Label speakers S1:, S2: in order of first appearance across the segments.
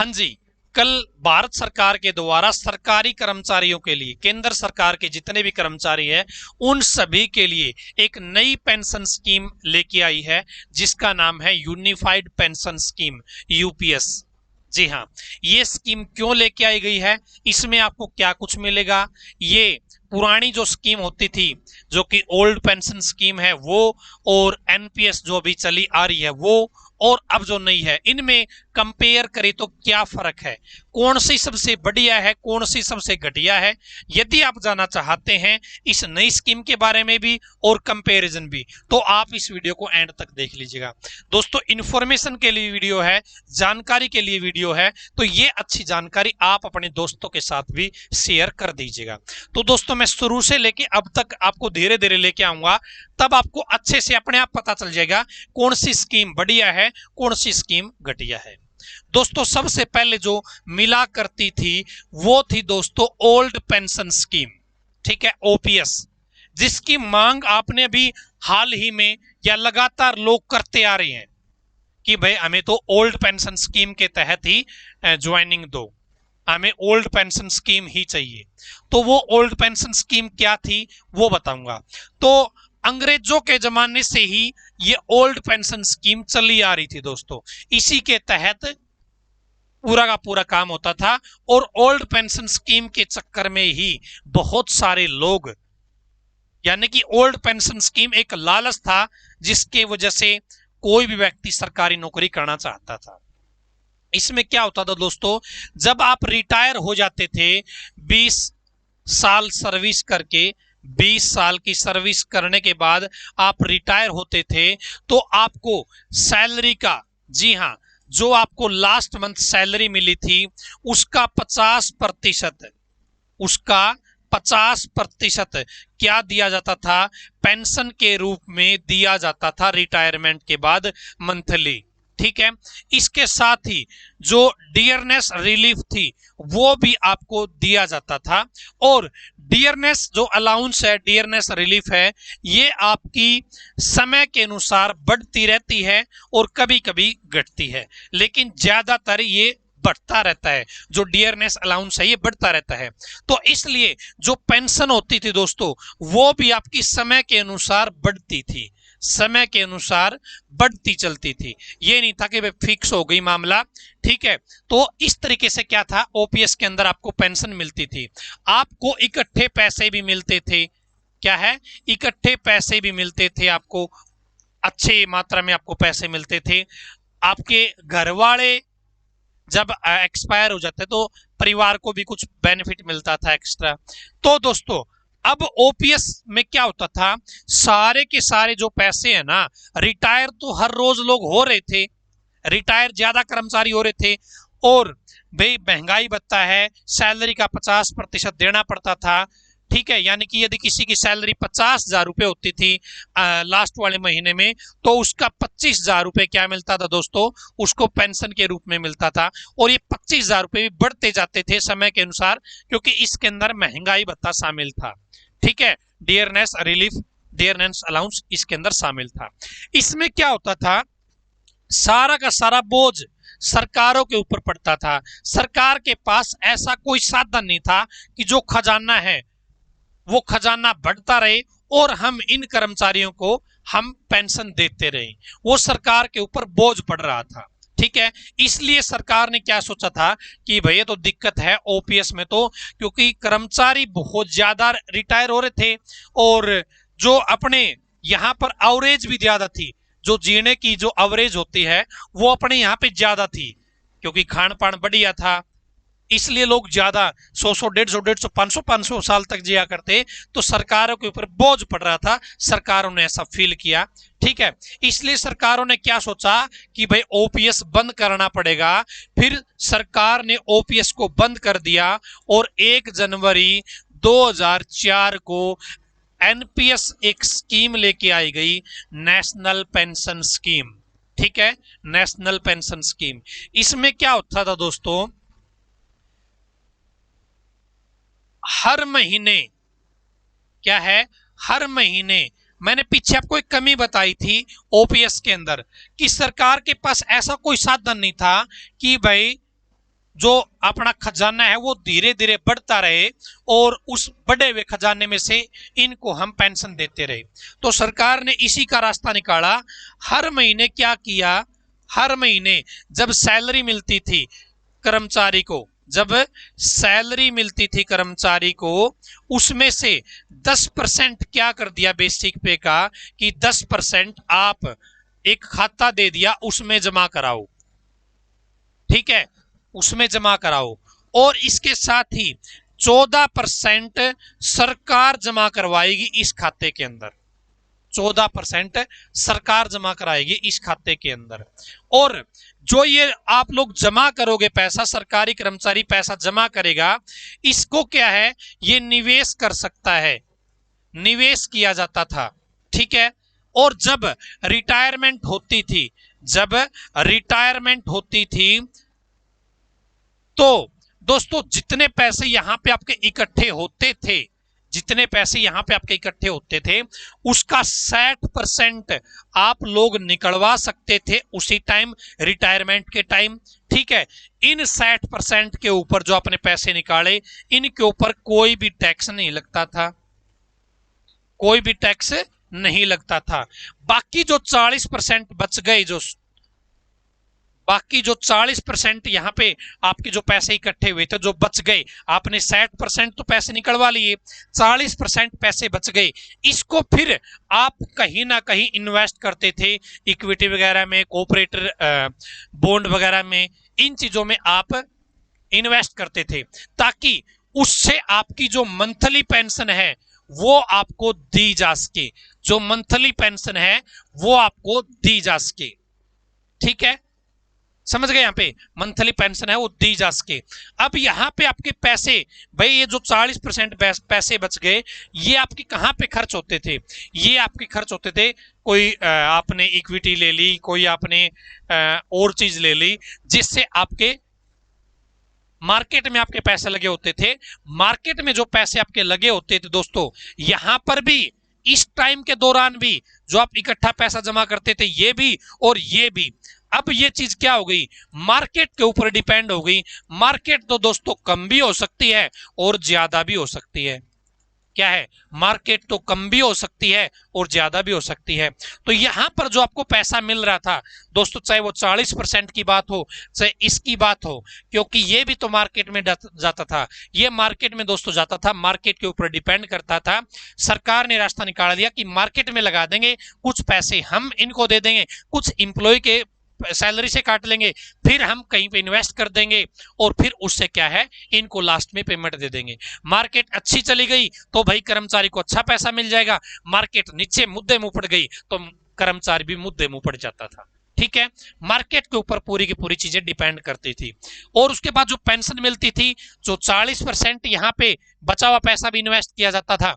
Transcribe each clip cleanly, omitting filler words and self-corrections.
S1: हाँ जी, कल भारत सरकार के द्वारा सरकारी कर्मचारियों के लिए, केंद्र सरकार के जितने भी कर्मचारी हैं उन सभी के लिए एक नई पेंशन स्कीम लेके आई है, जिसका नाम है यूनिफाइड पेंशन स्कीम, यूपीएस। जी हाँ, ये स्कीम क्यों लेके आई गई है, इसमें आपको क्या कुछ मिलेगा, ये पुरानी जो स्कीम होती थी जो कि ओल्ड पेंशन स्कीम है वो, और एनपीएस जो अभी चली आ रही है वो, और अब जो नई है, इनमें कंपेयर करें तो क्या फर्क है, कौन सी सबसे बढ़िया है, कौन सी सबसे घटिया है। यदि आप जानना चाहते हैं इस नई स्कीम के बारे में भी और कंपैरिजन भी, तो आप इस वीडियो को एंड तक देख लीजिएगा। दोस्तों, इंफॉर्मेशन के लिए वीडियो है, जानकारी के लिए वीडियो है, तो ये अच्छी जानकारी आप अपने दोस्तों के साथ भी शेयर कर दीजिएगा। तो दोस्तों, मैं शुरू से लेके अब तक आपको धीरे धीरे लेके आऊंगा, तब आपको अच्छे से अपने आप पता चल जाएगा कौन सी स्कीम बढ़िया है, कौन सी स्कीम घटिया है। दोस्तों, सबसे पहले जो मिला करती थी वो थी दोस्तों ओल्ड पेंशन स्कीम, ठीक है, ओपीएस, जिसकी मांग आपने अभी हाल ही में या लगातार लोग करते आ रहे हैं कि भाई हमें तो ओल्ड पेंशन स्कीम के तहत ही ज्वाइनिंग दो, हमें ओल्ड पेंशन स्कीम ही चाहिए। तो वो ओल्ड पेंशन स्कीम क्या थी वो बताऊंगा। तो अंग्रेजों के जमाने से ही ये ओल्ड पेंशन स्कीम चली आ रही थी दोस्तों, इसी के तहत पूरा का पूरा काम होता था, और ओल्ड पेंशन स्कीम के चक्कर में ही बहुत सारे लोग, यानी कि ओल्ड पेंशन स्कीम एक लालच था जिसके वजह से कोई भी व्यक्ति सरकारी नौकरी करना चाहता था। इसमें क्या होता था दोस्तों, जब आप रिटायर हो जाते थे 20 साल सर्विस करके, 20 साल की सर्विस करने के बाद आप रिटायर होते थे, तो आपको सैलरी का, जी हाँ, जो आपको लास्ट मंथ सैलरी मिली थी उसका 50%, उसका 50% क्या दिया जाता था, पेंशन के रूप में दिया जाता था रिटायरमेंट के बाद मंथली, ठीक है। इसके साथ ही जो डियरनेस रिलीफ थी वो भी आपको दिया जाता था, और डियरनेस जो अलाउंस है, डियरनेस रिलीफ है, ये आपकी समय के अनुसार बढ़ती रहती है और कभी कभी घटती है, लेकिन ज्यादातर ये बढ़ता रहता है। जो डियरनेस अलाउंस है ये बढ़ता रहता है। तो इसलिए जो पेंशन होती थी दोस्तों वो भी आपकी समय के अनुसार बढ़ती थी, समय के अनुसार बढ़ती चलती थी, ये नहीं था कि फिक्स हो गई मामला, ठीक है। तो इस तरीके से क्या था, ओपीएस के अंदर आपको पेंशन मिलती थी, आपको इकट्ठे पैसे भी मिलते थे, क्या है, इकट्ठे पैसे भी मिलते थे, आपको अच्छे मात्रा में आपको पैसे मिलते थे। आपके घर वाले जब एक्सपायर हो जाते तो परिवार को भी कुछ बेनिफिट मिलता था एक्स्ट्रा। तो दोस्तों, अब ओपीएस में क्या होता था, सारे के सारे जो पैसे हैं ना, रिटायर तो हर रोज लोग हो रहे थे, रिटायर ज्यादा कर्मचारी हो रहे थे, और भाई महंगाई बढ़ता है, सैलरी का 50% देना पड़ता था, ठीक है। यानी कि यदि किसी की सैलरी 50,000 रुपए होती थी लास्ट वाले महीने में, तो उसका 25,000 रुपए क्या मिलता था दोस्तों, उसको पेंशन के रूप में मिलता था। और ये 25,000 रुपए भी बढ़ते जाते थे समय के अनुसार, क्योंकि इसके अंदर महंगाई भत्ता शामिल था, ठीक है, डियरनेस रिलीफ, डियरनेस अलाउंस इसके अंदर शामिल था। इसमें क्या होता था, सारा का सारा बोझ सरकारों के ऊपर पड़ता था। सरकार के पास ऐसा कोई साधन नहीं था कि जो खजाना है वो खजाना बढ़ता रहे और हम इन कर्मचारियों को हम पेंशन देते रहे, वो सरकार के ऊपर बोझ पड़ रहा था, ठीक है। इसलिए सरकार ने क्या सोचा था कि भैया तो दिक्कत है ओपीएस में, तो क्योंकि कर्मचारी बहुत ज्यादा रिटायर हो रहे थे, और जो अपने यहाँ पर एवरेज भी ज्यादा थी, जो जीने की जो एवरेज होती है वो अपने यहाँ पे ज्यादा थी, क्योंकि खान पान बढ़िया था, इसलिए लोग ज्यादा 100 150 500 साल तक जिया करते, तो सरकारों के ऊपर बोझ पड़ रहा था, सरकारों ने ऐसा फील किया, ठीक है। इसलिए सरकारों ने क्या सोचा कि भाई ओपीएस बंद करना पड़ेगा। फिर सरकार ने ओपीएस को बंद कर दिया, और 1 जनवरी 2004 को एनपीएस एक स्कीम लेके आई गई, नेशनल पेंशन स्कीम, ठीक है, नेशनल पेंशन स्कीम। इसमें क्या होता था दोस्तों, हर महीने, क्या है, हर महीने, मैंने पीछे आपको एक कमी बताई थी ओपीएस के अंदर कि सरकार के पास ऐसा कोई साधन नहीं था कि भाई जो अपना खजाना है वो धीरे धीरे बढ़ता रहे और उस बढ़े हुए खजाने में से इनको हम पेंशन देते रहे। तो सरकार ने इसी का रास्ता निकाला। हर महीने क्या किया, हर महीने जब सैलरी मिलती थी कर्मचारी को, जब सैलरी मिलती थी कर्मचारी को, उसमें से 10% क्या कर दिया बेसिक पे का, कि 10% आप एक खाता दे दिया, उसमें जमा कराओ। ठीक है, उसमें जमा कराओ। और इसके साथ ही 14% सरकार जमा करवाएगी इस खाते के अंदर। 14% सरकार जमा कराएगी इस खाते के अंदर। और जो ये आप लोग जमा करोगे पैसा, सरकारी कर्मचारी पैसा जमा करेगा, इसको क्या है, ये निवेश कर सकता है, निवेश किया जाता था। ठीक है। और जब रिटायरमेंट होती थी, जब रिटायरमेंट होती थी, तो दोस्तों जितने पैसे यहां पे आपके इकट्ठे होते थे, जितने पैसे यहां पे आपके इकट्ठे होते थे, उसका 60% आप लोग निकलवा सकते थे उसी टाइम, रिटायरमेंट के टाइम। ठीक है। इन 60% के ऊपर जो आपने पैसे निकाले, इनके ऊपर कोई भी टैक्स नहीं लगता था, कोई भी टैक्स नहीं लगता था। बाकी जो 40% बच गए, जो बाकी जो 40% यहां पे आपके जो पैसे इकट्ठे हुए थे, जो बच गए, आपने 60% तो पैसे निकलवा लिए, 40% पैसे बच गए, इसको फिर आप कहीं ना कहीं इन्वेस्ट करते थे, इक्विटी वगैरह में, कोऑपरेटर बॉन्ड वगैरह में, इन चीजों में आप इन्वेस्ट करते थे, ताकि उससे आपकी जो मंथली पेंशन है वो आपको दी जा सके, जो मंथली पेंशन है वो आपको दी जा सके। ठीक है, समझ गए, यहां पे मंथली पेंशन है वो दी जा सके। अब यहां पे आपके पैसे, भाई ये जो 40% पैसे बच गए, ये आपके कहां पे खर्च होते थे, ये आपके खर्च होते थे, कोई आपने इक्विटी ले ली, कोई आपने और चीज ले ली, जिससे आपके मार्केट में आपके पैसे लगे होते थे। मार्केट में जो पैसे आपके लगे होते थे दोस्तों, यहां पर भी इस टाइम के दौरान भी जो आप इकट्ठा पैसा जमा करते थे, ये भी और ये भी, अब ये चीज क्या हो गई, मार्केट के ऊपर डिपेंड हो गई। मार्केट तो दोस्तों कम भी हो सकती है और ज्यादा भी हो सकती है। क्या है, मार्केट तो कम भी हो सकती है और ज्यादा भी हो सकती है। तो यहां पर जो आपको पैसा मिल रहा था दोस्तों, चाहे वो 40% की बात हो, चाहे इसकी बात हो, क्योंकि ये भी तो मार्केट में जाता था, ये मार्केट में दोस्तों जाता था, मार्केट के ऊपर डिपेंड करता था। सरकार ने रास्ता निकाल दिया कि मार्केट में लगा देंगे, कुछ पैसे हम इनको दे देंगे, कुछ इंप्लॉय के सैलरी से काट लेंगे, फिर हम कहीं पे इन्वेस्ट कर देंगे, और फिर उससे क्या है, इनको लास्ट में पेमेंट दे देंगे। मार्केट अच्छी चली गई तो भाई कर्मचारी को अच्छा पैसा मिल जाएगा, मार्केट नीचे मुद्दे मुंह पड़ गई तो कर्मचारी भी मुद्दे मुंह पड़ जाता था। ठीक है, मार्केट के ऊपर पूरी की पूरी चीजें डिपेंड करती थी। और उसके बाद जो पेंशन मिलती थी, जो 40% यहाँ पे बचा हुआ पैसा भी इन्वेस्ट किया जाता था,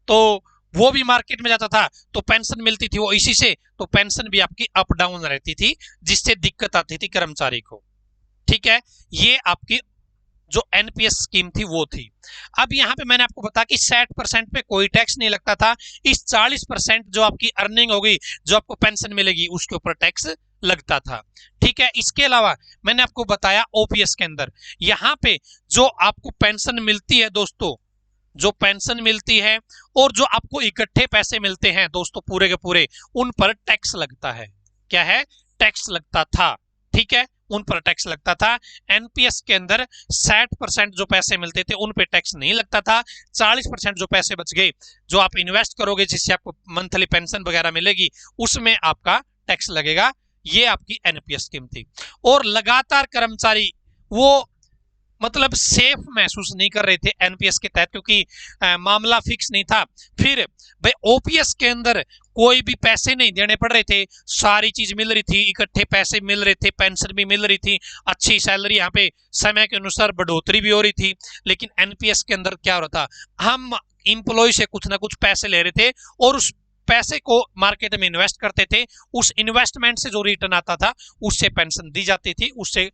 S1: तो वो भी मार्केट में जाता था, तो पेंशन मिलती थी वो इसी से, तो पेंशन भी आपकी अप डाउन रहती थी, जिससे दिक्कत आती थी कर्मचारी को। ठीक है, ये आपकी जो एनपीएस स्कीम थी वो थी। अब यहां पे मैंने आपको बताया कि 60% पे कोई टैक्स नहीं लगता था, इस 40% जो आपकी अर्निंग होगी, जो आपको पेंशन मिलेगी, उसके ऊपर टैक्स लगता था। ठीक है, इसके अलावा मैंने आपको बताया ओपीएस के अंदर, यहां पे जो आपको पेंशन मिलती है दोस्तों, जो पेंशन मिलती है और जो आपको इकट्ठे पैसे मिलते हैं दोस्तों पूरे के पूरे, उन पर टैक्स लगता है। क्या है, टैक्स लगता था। ठीक है, उन पर टैक्स लगता था। एनपीएस के अंदर 60% जो पैसे मिलते थे उन पे टैक्स नहीं लगता था। 40% जो पैसे बच गए, जो आप इन्वेस्ट करोगे, जिससे आपको मंथली पेंशन वगैरह मिलेगी, उसमें आपका टैक्स लगेगा। ये आपकी एनपीएस स्कीम थी। और लगातार कर्मचारी वो मतलब सेफ महसूस नहीं कर रहे थे एनपीएस के तहत, क्योंकि मामला फिक्स नहीं था। फिर भाई ओपीएस के अंदर कोई भी पैसे नहीं देने पड़ रहे थे, सारी चीज मिल रही थी, इकट्ठे पैसे मिल रहे थे, पेंशन भी मिल रही थी, अच्छी सैलरी, यहाँ पे समय के अनुसार बढ़ोतरी भी हो रही थी। लेकिन एनपीएस के अंदर क्या हो रहा था, हम इंप्लॉय से कुछ ना कुछ पैसे ले रहे थे और उस पैसे को मार्केट में इन्वेस्ट करते थे, उस इन्वेस्टमेंट से जो रिटर्न आता था उससे पेंशन दी जाती थी, उससे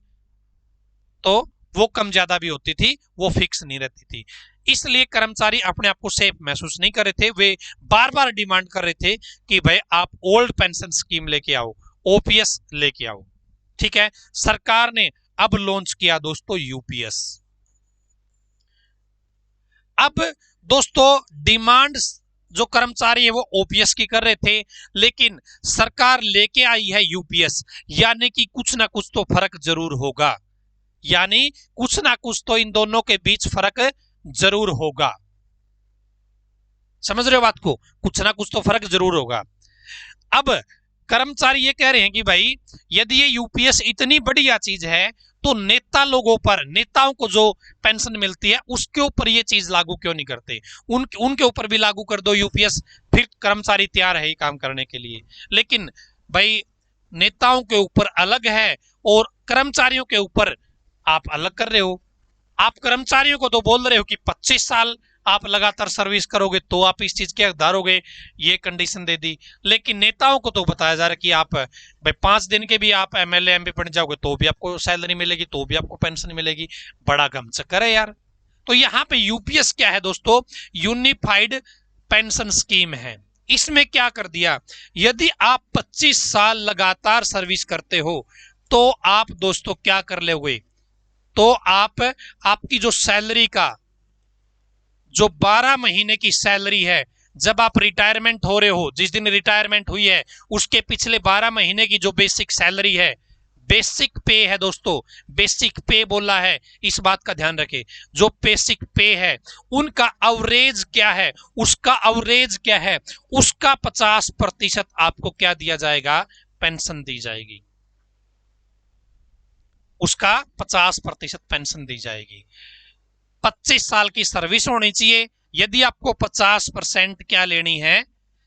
S1: तो वो कम ज्यादा भी होती थी, वो फिक्स नहीं रहती थी। इसलिए कर्मचारी अपने आप को सेफ महसूस नहीं कर रहे थे, वे बार बार डिमांड कर रहे थे कि भाई आप ओल्ड पेंशन स्कीम लेके आओ, ओपीएस लेके आओ। ठीक है, सरकार ने अब लॉन्च किया दोस्तों यूपीएस। अब दोस्तों डिमांड जो कर्मचारी है वो ओपीएस की कर रहे थे, लेकिन सरकार लेके आई है यूपीएस, यानी कि कुछ ना कुछ तो फर्क जरूर होगा, यानी कुछ ना कुछ तो इन दोनों के बीच फर्क जरूर होगा। समझ रहे हो बात को? कुछ ना कुछ तो फर्क जरूर होगा। अब कर्मचारी ये कह रहे हैं कि भाई यदि ये यूपीएस इतनी बढ़िया चीज है तो नेता लोगों पर, नेताओं को जो पेंशन मिलती है उसके ऊपर ये चीज लागू क्यों नहीं करते? उनके ऊपर भी लागू कर दो यूपीएस, फिर कर्मचारी तैयार है ये काम करने के लिए। लेकिन भाई नेताओं के ऊपर अलग है और कर्मचारियों के ऊपर आप अलग कर रहे हो। आप कर्मचारियों को तो बोल रहे हो कि 25 साल आप लगातार सर्विस करोगे तो आप इस चीज के हकदार होगे, ये कंडीशन दे दी। लेकिन नेताओं को तो बताया जा रहा है कि आप भाई 5 दिन के भी आप एमएलए एमपी बन जाओगे तो भी आपको सैलरी मिलेगी, तो भी आपको पेंशन मिलेगी। बड़ा गम चक्कर है यार। तो यहाँ पे यूपीएस क्या है दोस्तों? यूनिफाइड पेंशन स्कीम है। इसमें क्या कर दिया, यदि आप 25 साल लगातार सर्विस करते हो तो आप दोस्तों क्या कर लोगे, तो आप आपकी जो सैलरी का जो 12 महीने की सैलरी है, जब आप रिटायरमेंट हो रहे हो, जिस दिन रिटायरमेंट हुई है उसके पिछले 12 महीने की जो बेसिक सैलरी है, बेसिक पे है दोस्तों, बेसिक पे बोला है, इस बात का ध्यान रखें। जो बेसिक पे है उनका एवरेज क्या है, उसका एवरेज क्या है, उसका 50% आपको क्या दिया जाएगा, पेंशन दी जाएगी। उसका 50% पेंशन दी जाएगी। 25 साल की सर्विस होनी चाहिए। यदि आपको 50% क्या लेनी है,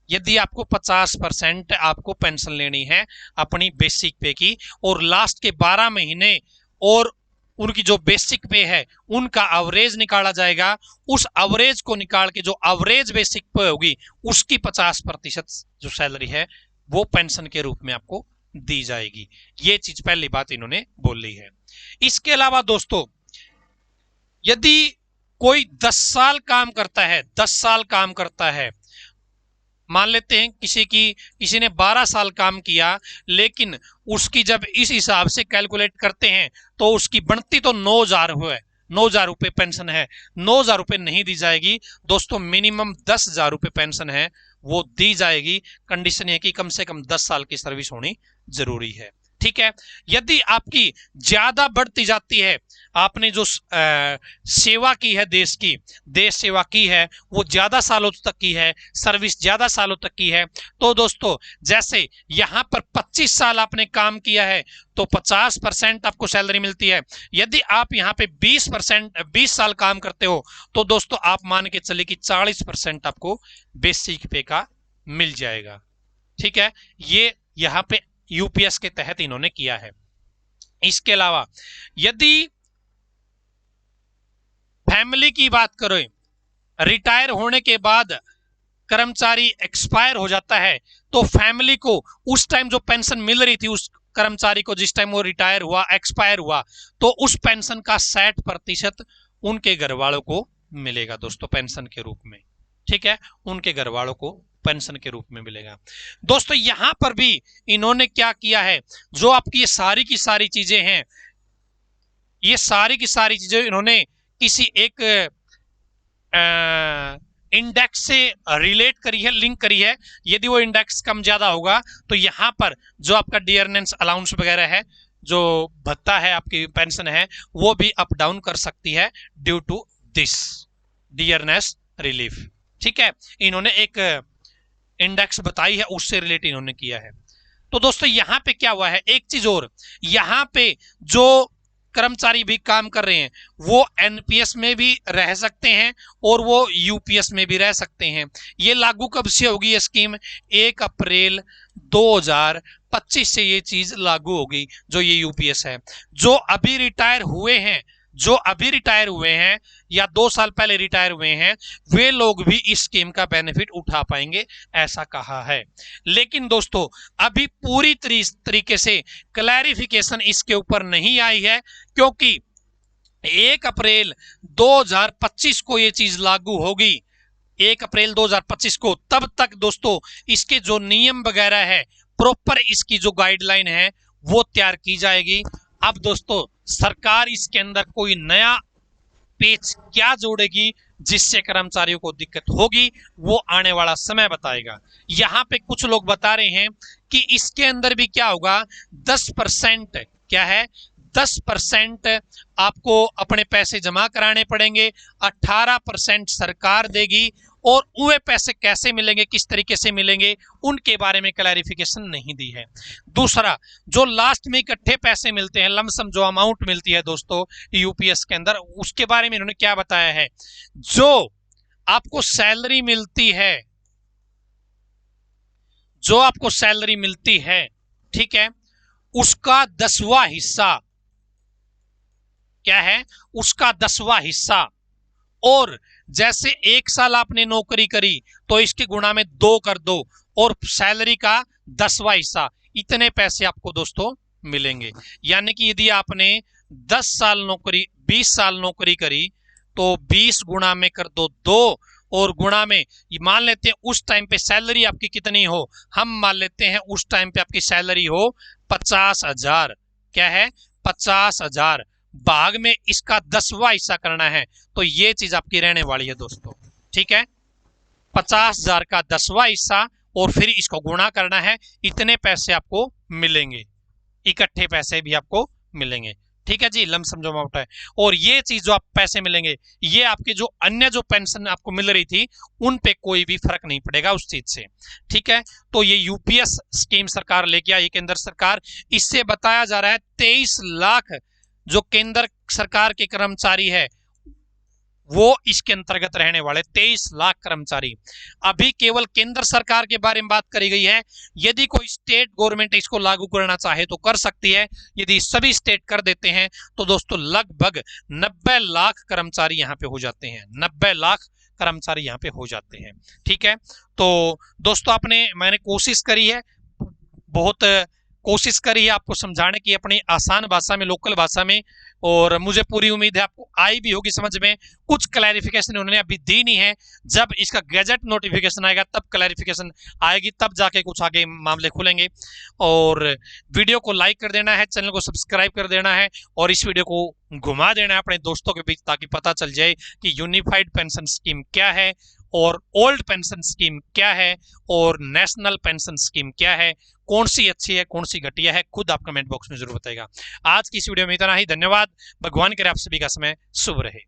S1: यदि आपको 50% आपको पेंशन लेनी है अपनी बेसिक पे की, और लास्ट के 12 महीने और उनकी जो बेसिक पे है उनका एवरेज निकाला जाएगा। उस एवरेज को निकाल के जो एवरेज बेसिक पे होगी उसकी 50% जो सैलरी है वो पेंशन के रूप में आपको दी जाएगी। ये चीज पहली बात इन्होंने बोली है। इसके अलावा दोस्तों यदि कोई 10 साल काम करता है, 10 साल काम करता है, मान लेते हैं किसी ने 12 साल काम किया, लेकिन उसकी जब इस हिसाब से कैलकुलेट करते हैं तो उसकी बनती तो 9,000 हुआ है, 9,000 रुपए पेंशन है। 9,000 रुपए नहीं दी जाएगी दोस्तों, मिनिमम 10,000 रुपए पेंशन है वो दी जाएगी। कंडीशन है कि कम से कम 10 साल की सर्विस होनी जरूरी है। ठीक है। यदि आपकी ज्यादा बढ़ती जाती है, आपने जो सेवा की है, देश सेवा की है, वो ज्यादा सालों तक की है, सर्विस ज्यादा सालों तक की है, तो दोस्तों जैसे यहां पर 25 साल आपने काम किया है तो 50% आपको सैलरी मिलती है। यदि आप यहां पे 20 साल काम करते हो तो दोस्तों आप मान के चले कि 40% आपको बेसिक पे का मिल जाएगा। ठीक है, ये यहां पे यूपीएस के तहत इन्होंने किया है। इसके अलावा यदि फैमिली की बात करें, रिटायर होने के बाद कर्मचारी एक्सपायर हो जाता है तो फैमिली को उस टाइम जो पेंशन मिल रही थी उस कर्मचारी को, जिस टाइम वो रिटायर हुआ, एक्सपायर हुआ, तो उस पेंशन का 60% उनके घर वालों को मिलेगा दोस्तों पेंशन के रूप में। ठीक है, उनके घर वालों को पेंशन के रूप में मिलेगा। दोस्तों यहां पर भी इन्होंने क्या किया है, जो आपकी ये सारी की सारी चीजें हैं, ये सारी की सारी चीजें इन्होंने किसी एक इंडेक्स से रिलेट करी है, लिंक करी है। यदि वो इंडेक्स कम ज्यादा होगा तो यहां पर जो आपका डियरनेस अलाउंस वगैरह है, जो भत्ता है, आपकी पेंशन है, वो भी अप डाउन कर सकती है due to this dearness relief. ठीक है, इन्होंने एक इंडेक्स बताई है, उससे रिलेट इन्होंने किया है। तो दोस्तों यहां पे क्या हुआ है, एक चीज और, यहां पे जो कर्मचारी भी काम कर रहे हैं वो एनपीएस में भी रह सकते हैं और वो यूपीएस में भी रह सकते हैं। ये लागू कब से होगी ये स्कीम? 1 अप्रैल 2025 से ये चीज लागू होगी। जो ये यूपीएस है, जो अभी रिटायर हुए हैं, जो अभी रिटायर हुए हैं या 2 साल पहले रिटायर हुए हैं, वे लोग भी इस स्कीम का बेनिफिट उठा पाएंगे, ऐसा कहा है। लेकिन दोस्तों अभी पूरी तरीके से क्लैरिफिकेशन इसके ऊपर नहीं आई है, क्योंकि 1 अप्रैल 2025 को ये चीज लागू होगी, 1 अप्रैल 2025 को। तब तक दोस्तों इसके जो नियम वगैरह है, प्रॉपर इसकी जो गाइडलाइन है वो तैयार की जाएगी। अब दोस्तों सरकार इसके अंदर कोई नया पेच क्या जोड़ेगी जिससे कर्मचारियों को दिक्कत होगी, वो आने वाला समय बताएगा। यहां पे कुछ लोग बता रहे हैं कि इसके अंदर भी क्या होगा, 10% क्या है, 10% आपको अपने पैसे जमा कराने पड़ेंगे, 18% सरकार देगी, और वे पैसे कैसे मिलेंगे, किस तरीके से मिलेंगे, उनके बारे में क्लैरिफिकेशन नहीं दी है। दूसरा, जो लास्ट में इकट्ठे पैसे मिलते हैं, लमसम जो अमाउंट मिलती है दोस्तों यूपीएस के अंदर, उसके बारे में इन्होंने क्या बताया है, जो आपको सैलरी मिलती है, जो आपको सैलरी मिलती है, ठीक है, उसका 10वां हिस्सा क्या है, उसका 10वां हिस्सा, और जैसे 1 साल आपने नौकरी करी तो इसके गुणा में 2 कर दो, और सैलरी का 10वां हिस्सा, इतने पैसे आपको दोस्तों मिलेंगे। यानी कि यदि आपने 10 साल नौकरी, 20 साल नौकरी करी तो 20 गुणा में कर दो 2, और गुणा में मान लेते हैं उस टाइम पे सैलरी आपकी कितनी हो, हम मान लेते हैं उस टाइम पे आपकी सैलरी हो 50,000, क्या है 50,000, भाग में इसका 10वां हिस्सा करना है, तो ये चीज आपकी रहने वाली है दोस्तों, ठीक है, 50,000 का 10वां हिस्सा, और फिर इसको गुणा करना है, इतने पैसे आपको मिलेंगे, इकट्ठे पैसे भी आपको मिलेंगे, ठीक है जी, लमसम जो अमाउंट है। और ये चीज जो आप पैसे मिलेंगे, ये आपके जो अन्य जो पेंशन आपको मिल रही थी उन पे कोई भी फर्क नहीं पड़ेगा उस चीज से, ठीक है। तो ये यूपीएस स्कीम सरकार लेके आई, केंद्र सरकार, इससे बताया जा रहा है 23 लाख जो केंद्र सरकार के कर्मचारी है वो इसके अंतर्गत रहने वाले 23 लाख कर्मचारी। अभी केवल केंद्र सरकार के बारे में बात करी गई है, यदि कोई स्टेट गवर्नमेंट इसको लागू करना चाहे तो कर सकती है, यदि सभी स्टेट कर देते हैं तो दोस्तों लगभग 90 लाख कर्मचारी यहां पे हो जाते हैं, 90 लाख कर्मचारी यहां पे हो जाते हैं, ठीक है। तो दोस्तों मैंने कोशिश करी है, बहुत कोशिश करी है आपको समझाने की अपनी आसान भाषा में, लोकल भाषा में, और मुझे पूरी उम्मीद है आपको आई भी होगी समझ में। कुछ क्लैरिफिकेशन उन्होंने अभी दी नहीं है, जब इसका गैजेट नोटिफिकेशन आएगा तब क्लैरिफिकेशन आएगी, तब जाके कुछ आगे मामले खुलेंगे। और वीडियो को लाइक कर देना है, चैनल को सब्सक्राइब कर देना है, और इस वीडियो को घुमा देना है अपने दोस्तों के बीच, ताकि पता चल जाए कि यूनिफाइड पेंशन स्कीम क्या है, और ओल्ड पेंशन स्कीम क्या है, और नेशनल पेंशन स्कीम क्या है, कौन सी अच्छी है कौन सी घटिया है, खुद आप कमेंट बॉक्स में जरूर बताइएगा। आज की इस वीडियो में इतना ही, धन्यवाद। भगवान करे आप सभी का समय शुभ रहे।